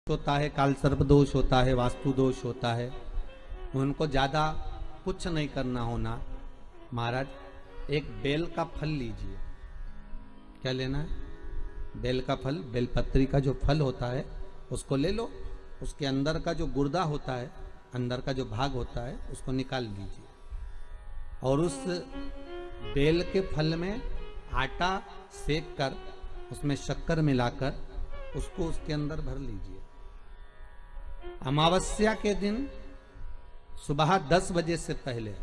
होता है, काल सर्प दोष होता है, वास्तु दोष होता है, उनको ज्यादा कुछ नहीं करना होना। महाराज एक बेल का फल लीजिए। क्या लेना है? बेल का फल, बेलपत्री का जो फल होता है उसको ले लो। उसके अंदर का जो गुर्दा होता है, अंदर का जो भाग होता है, उसको निकाल लीजिए और उस बेल के फल में आटा सेक कर उसमें शक्कर मिलाकर उसको उसके अंदर भर लीजिए। अमावस्या के दिन सुबह 10 बजे से पहले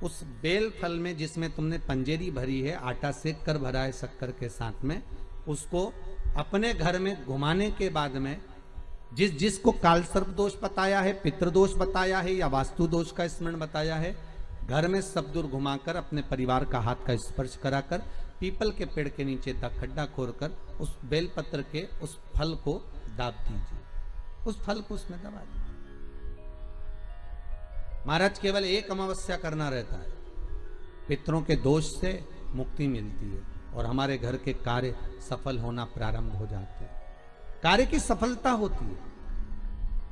उस बेल फल में जिसमें तुमने पंजेरी भरी है, आटा सेक कर भरा है शक्कर के साथ में, उसको अपने घर में घुमाने के बाद में जिसको काल सर्प दोष बताया है, पितृदोष बताया है या वास्तु दोष का स्मरण बताया है, घर में सब दूर घुमाकर अपने परिवार का हाथ का स्पर्श कराकर पीपल के पेड़ के नीचे तक खड्डा खोदकर उस बेलपत्र के उस फल को दाब दीजिए। उस फल को उसमें दबा दीजिए। महाराज केवल एक अमावस्या करना रहता है, पितरों के दोष से मुक्ति मिलती है और हमारे घर के कार्य सफल होना प्रारंभ हो जाते हैं। कार्य की सफलता होती है,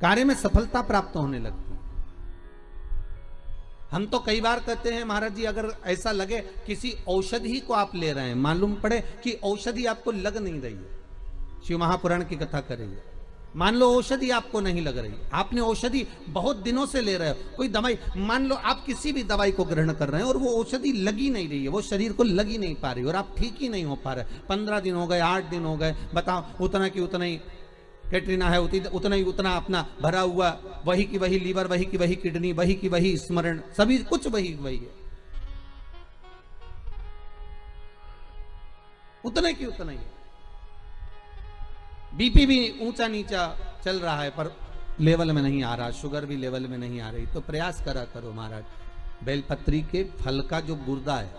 कार्य में सफलता प्राप्त होने लगती है। हम तो कई बार कहते हैं महाराज जी, अगर ऐसा लगे किसी औषधि को आप ले रहे हैं, मालूम पड़े कि औषधि आपको लग नहीं रही है, शिव महापुराण की कथा कर रही है, मान लो औषधि आपको नहीं लग रही, आपने औषधि बहुत दिनों से ले रहे हो, कोई दवाई, मान लो आप किसी भी दवाई को ग्रहण कर रहे हैं और वो औषधि लगी नहीं रही है, वो शरीर को लगी नहीं पा रही और आप ठीक ही नहीं हो पा रहे, 15 दिन हो गए, 8 दिन हो गए, बताओ, उतना की उतना ही कैटरीना है, उतना ही उतना अपना भरा हुआ, वही की वही लीवर, वही की वही किडनी, वही की वही स्मरण, सभी कुछ वही वही है, उतने की उतना ही। बीपी भी ऊंचा नीचा चल रहा है पर लेवल में नहीं आ रहा, शुगर भी लेवल में नहीं आ रही, तो प्रयास करा करो महाराज, बेलपत्री के फल का जो गुर्दा है,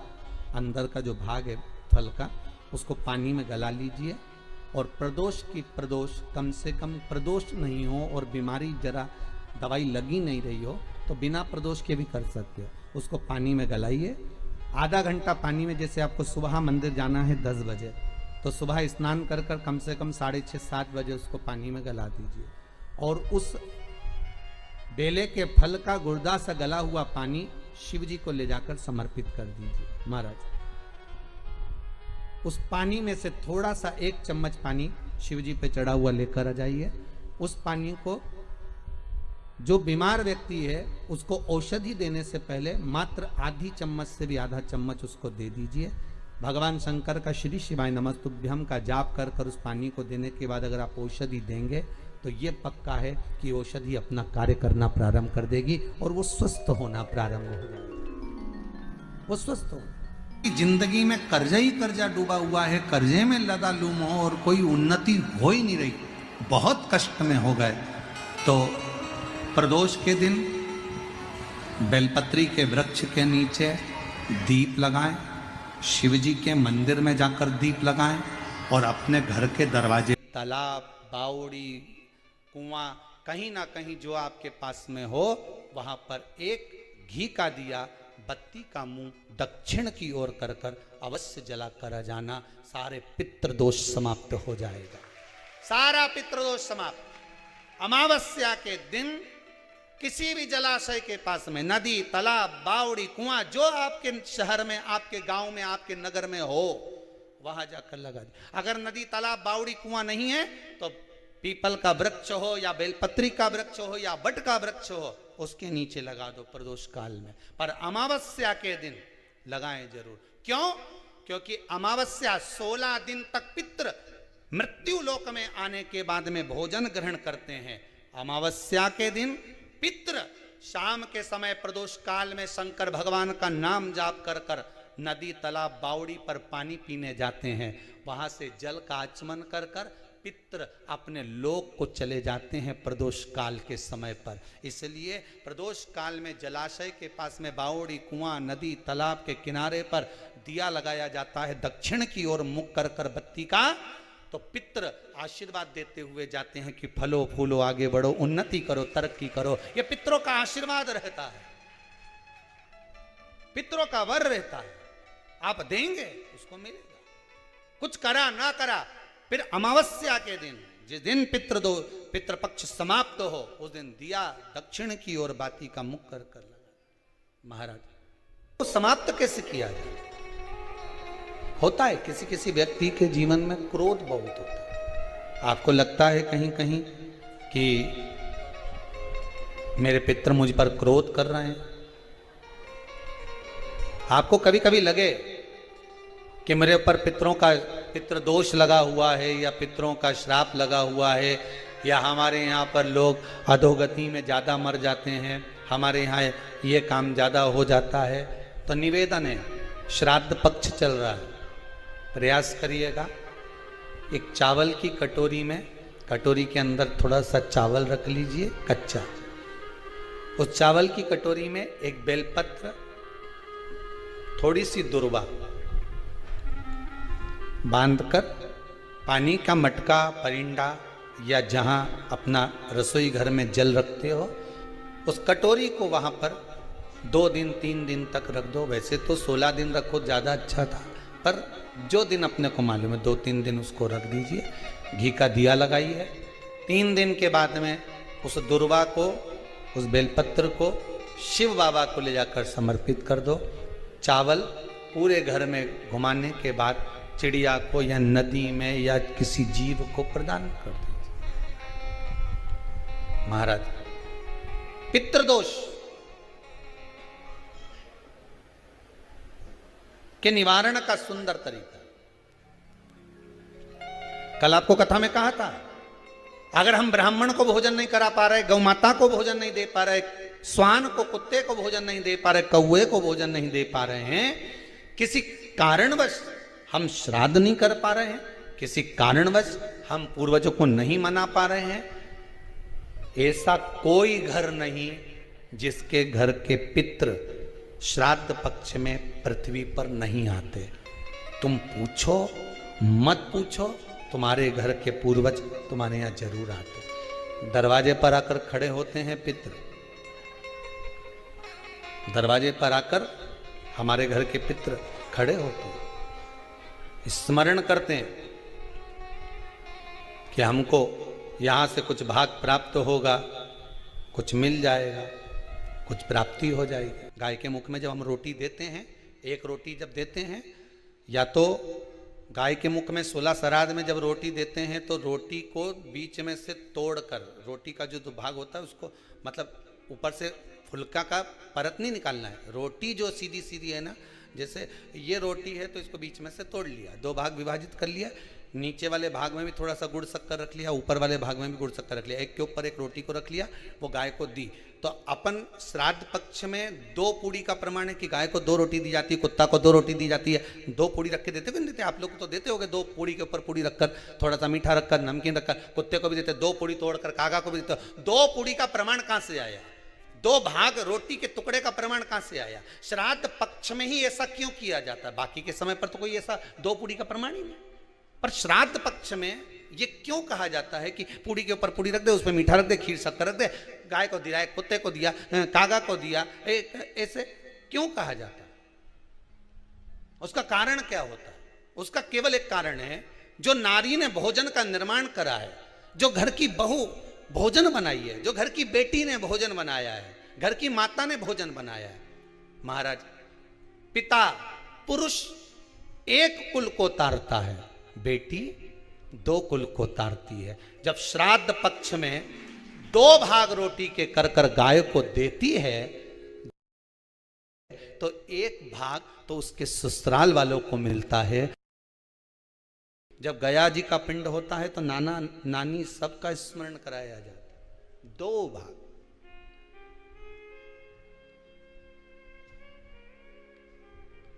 अंदर का जो भाग है फल का, उसको पानी में गला लीजिए और प्रदोष कम से कम प्रदोष नहीं हो और बीमारी जरा दवाई लगी नहीं रही हो तो बिना प्रदोष के भी कर सकते हो, उसको पानी में गलाइए। आधा घंटा पानी में, जैसे आपको सुबह मंदिर जाना है 10 बजे, तो सुबह स्नान कर कर कम से कम 6:30-7 बजे उसको पानी में गला दीजिए और उस बेले के फल का गुर्दा सा गला हुआ पानी शिव जी को ले जाकर समर्पित कर दीजिए। महाराज उस पानी में से थोड़ा सा 1 चम्मच पानी शिव जी पे चढ़ा हुआ लेकर आ जाइए। उस पानी को जो बीमार व्यक्ति है उसको औषधि देने से पहले मात्र आधी चम्मच से भी आधा चम्मच उसको दे दीजिए। भगवान शंकर का श्री शिवाय नमस्तुभ्यम का जाप कर कर उस पानी को देने के बाद अगर आप औषधि देंगे तो ये पक्का है कि औषधि अपना कार्य करना प्रारंभ कर देगी और वो स्वस्थ होना प्रारंभ हो जाएगा, वो स्वस्थ हो। जिंदगी में कर्जा ही कर्जा डूबा हुआ है, कर्जे में लदा लूम हो और कोई उन्नति हो ही नहीं रही, बहुत कष्ट में हो गए, तो प्रदोष के दिन बेलपत्री के वृक्ष के नीचे दीप लगाएं, शिव जी के मंदिर में जाकर दीप लगाएं और अपने घर के दरवाजे, तालाब, बावड़ी, कुआं, कहीं ना कहीं जो आपके पास में हो वहां पर एक घी का दिया, बत्ती का मुंह दक्षिण की ओर कर कर अवश्य जला कर जाना, सारे पितृदोष समाप्त हो जाएगा, सारा पितृदोष समाप्त। अमावस्या के दिन किसी भी जलाशय के पास में, नदी, तालाब, बावड़ी, कुआं, जो आपके शहर में, आपके गांव में, आपके नगर में हो, वहां जाकर लगा दे। अगर नदी, तालाब, बावड़ी, कुआं नहीं है तो पीपल का वृक्ष हो या बेलपत्री का वृक्ष हो या बट का वृक्ष हो, उसके नीचे लगा दो प्रदोष काल में, पर अमावस्या के दिन लगाएं जरूर। क्यों? क्योंकि अमावस्या 16 दिन तक पितृ मृत्यु लोक में आने के बाद में भोजन ग्रहण करते हैं। अमावस्या के दिन पितृ शाम के समय प्रदोष काल में शंकर भगवान का नाम जाप कर कर नदी, तालाब, बावड़ी पर पानी पीने जाते हैं, वहां से जल का आचमन कर कर पितृ अपने लोक को चले जाते हैं प्रदोष काल के समय पर। इसलिए प्रदोष काल में जलाशय के पास में, बावड़ी, कुआं, नदी, तालाब के किनारे पर दिया लगाया जाता है दक्षिण की ओर मुख कर कर बत्ती का, तो पितृ आशीर्वाद देते हुए जाते हैं कि फलो फूलो, आगे बढ़ो, उन्नति करो, तरक्की करो। ये पितरों का आशीर्वाद रहता है, पितरों का वर रहता है, आप देंगे उसको मिलेगा, कुछ करा ना करा। फिर अमावस्या के दिन जिस दिन पितृपक्ष समाप्त हो उस दिन दिया दक्षिण की ओर बाती का मुख कर कर लगा। महाराज तो समाप्त कैसे किया जाए? होता है किसी किसी व्यक्ति के जीवन में क्रोध बहुत होता है। आपको लगता है कहीं कहीं कि मेरे पितर मुझ पर क्रोध कर रहे हैं। आपको कभी कभी लगे कि मेरे ऊपर पितृ दोष लगा हुआ है या पितरों का श्राप लगा हुआ है, या हमारे यहाँ पर लोग अधोगति में ज़्यादा मर जाते हैं, हमारे यहाँ ये काम ज़्यादा हो जाता है, तो निवेदन है, श्राद्ध पक्ष चल रहा है, प्रयास करिएगा। एक चावल की कटोरी में, कटोरी के अंदर थोड़ा सा चावल रख लीजिए कच्चा। उस चावल की कटोरी में एक बेलपत्र, थोड़ी सी दुर्वा बांधकर पानी का मटका, परिंडा या जहां अपना रसोई घर में जल रखते हो, उस कटोरी को वहां पर 2 दिन 3 दिन तक रख दो। वैसे तो 16 दिन रखो ज़्यादा अच्छा था, पर जो दिन अपने को मालूम है 2-3 दिन उसको रख दीजिए। घी का दिया लगाइए। 3 दिन के बाद में उस दुर्वा को, उस बेलपत्र को शिव बाबा को ले जाकर समर्पित कर दो। चावल पूरे घर में घुमाने के बाद चिड़िया को या नदी में या किसी जीव को प्रदान कर दीजिए। महाराज पितृदोष के निवारण का सुंदर तरीका। कल आपको कथा में कहा था, अगर हम ब्राह्मण को भोजन नहीं करा पा रहे, गौ माता को भोजन नहीं दे पा रहे, श्वान को, कुत्ते को भोजन नहीं दे पा रहे, कौवे को भोजन नहीं दे पा रहे हैं, किसी कारणवश हम श्राद्ध नहीं कर पा रहे हैं, किसी कारणवश हम पूर्वजों को नहीं मना पा रहे हैं, ऐसा कोई घर नहीं जिसके घर के पितृ श्राद्ध पक्ष में पृथ्वी पर नहीं आते। तुम पूछो मत पूछो, तुम्हारे घर के पूर्वज तुम्हारे यहां जरूर आते। दरवाजे पर आकर खड़े होते हैं पितृ, दरवाजे पर आकर हमारे घर के पितृ खड़े होते हैं, स्मरण करते हैं कि हमको यहां से कुछ भाग प्राप्त होगा, कुछ मिल जाएगा, कुछ प्राप्ति हो जाएगी। गाय के मुख में जब हम रोटी देते हैं, एक रोटी जब देते हैं, या तो गाय के मुख में 16 श्राद्ध में जब रोटी देते हैं तो रोटी को बीच में से तोड़कर, रोटी का जो भाग होता है उसको, मतलब ऊपर से फुलका का परत नहीं निकालना है, रोटी जो सीधी सीधी है ना, जैसे ये रोटी है तो इसको बीच में से तोड़ लिया, 2 भाग विभाजित कर लिया, नीचे वाले भाग में भी थोड़ा सा गुड़ शक्कर रख लिया, ऊपर वाले भाग में भी गुड़ शक्कर रख लिया, एक के ऊपर एक रोटी को रख लिया, वो गाय को दी। तो अपन श्राद्ध पक्ष में 2 पूड़ी का प्रमाण है कि गाय को 2 रोटी दी जाती है, कुत्ता को 2 रोटी दी जाती है। 2 पूड़ी रख के देते हो, नहीं देते? आप लोग तो देते होगे, 2 पूड़ी के ऊपर पूड़ी रखकर, थोड़ा सा मीठा रखकर, नमकीन रखकर, कुत्ते को भी देते, 2 पूड़ी तोड़कर कागा को भी देते हो। 2 पूड़ी का प्रमाण कहां से आया? 2 भाग रोटी के टुकड़े का प्रमाण कहां से आया? श्राद्ध पक्ष में ही ऐसा क्यों किया जाता है? बाकी के समय पर तो कोई ऐसा 2 पूड़ी का प्रमाण ही नहीं, पर श्राद्ध पक्ष में ये क्यों कहा जाता है कि पूड़ी के ऊपर पूड़ी रख दे, उसमें मीठा रख दे, खीर शक्कर रख दे, गाय को दिया, कुत्ते को दिया, कागा को दिया, ऐसे क्यों कहा जाता है? उसका कारण क्या होता है? उसका केवल एक कारण है, जो नारी ने भोजन का निर्माण करा है, जो घर की बहू भोजन बनाई है, जो घर की बेटी ने भोजन बनाया है, घर की माता ने भोजन बनाया है। महाराज पिता पुरुष एक कुल को तारता है, बेटी 2 कुल को तारती है। जब श्राद्ध पक्ष में 2 भाग रोटी के कर कर गाय को देती है तो 1 भाग तो उसके ससुराल वालों को मिलता है। जब गया जी का पिंड होता है तो नाना नानी सबका स्मरण कराया जाता है। 2 भाग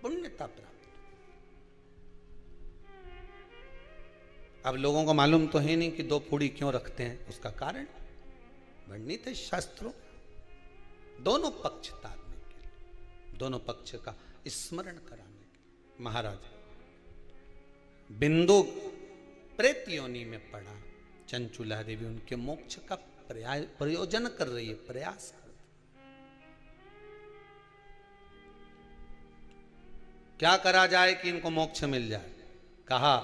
पुण्यता प्राप्त। अब लोगों को मालूम तो है नहीं कि 2 पूड़ी क्यों रखते हैं, उसका कारण वर्णित है शास्त्रों। दोनों पक्ष तारने के लिए, दोनों पक्ष का स्मरण कराने के लिए। महाराज बिंदु प्रेत योनि में पड़ा, चंचुला देवी उनके मोक्ष का प्रयोजन कर रही है, प्रयास कर। क्या करा जाए कि इनको मोक्ष मिल जाए? कहा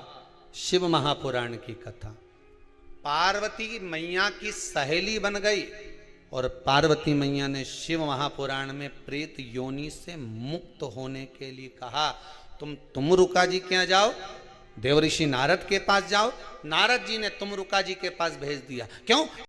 शिव महापुराण की कथा। पार्वती मैया की सहेली बन गई और पार्वती मैया ने शिव महापुराण में प्रेत योनि से मुक्त होने के लिए कहा, तुम रुका जी के यहाँ जाओ, देवऋषि नारद के पास जाओ। नारद जी ने तुम रुका जी के पास भेज दिया। क्यों?